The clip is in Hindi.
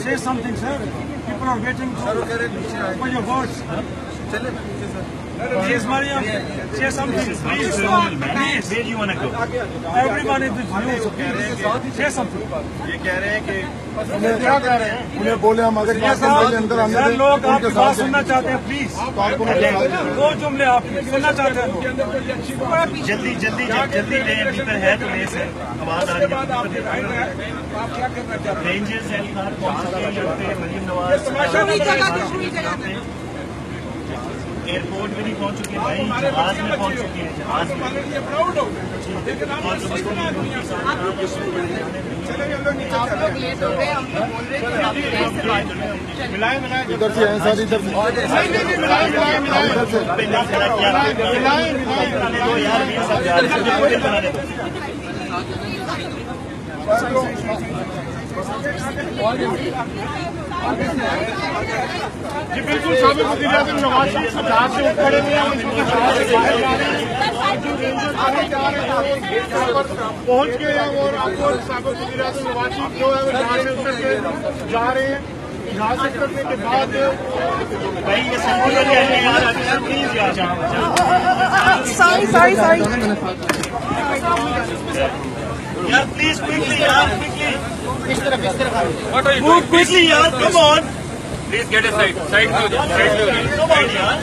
say something, sir. People are waiting for your words. Yes, Mariam. Say something, please. Please. Where do you want to go? Everyone is with you, so please say something. ये कह रहे हैं कि क्या कह रहे हैं? उन्हें बोले हम आगे क्लास में पहले अंदर आने सर, दें, लोग उनके आपकी साथ बात सुनना चाहते हैं, प्लीज। दो जुमले आप सुनना चाहते हैं। जल्दी जल्दी जल्दी ले, भीतर है तो ले से आवाज आ रही है। रेंजर्स एहलकार पहुंच चुके हैं यहाँ पे, मरीम नवाज एयरपोर्ट में नहीं पहुंच चुके हैं भाई, जहाज में पहुंच चुके हैं, जहाज में। आप लोग लेट हो गए, हम तो बोल रहे थे आप देर से बात करें। इधर से हैं सर, इधर जी बिल्कुल, साबिक वज़ीर-ए-आज़म नवाज शरीफ जहाज से खड़े हुए हैं, उनकी जहाज से बाहर जा रहे हैं, जो रेंजर्स पहुंच गए हैं और आपको साबिक वज़ीर-ए-आज़म नवाज शरीफ जो है वो जहाज से उतर के जा रहे हैं। जहाज से उतरने के बाद भाई ये संपूर्ण यार प्लीज यार सॉरी यार प्लीज क्विकली यार क्विकली मूव क्विकली यार, come on please get a side पे हो जाओ, साइड पे हो जाओ यार।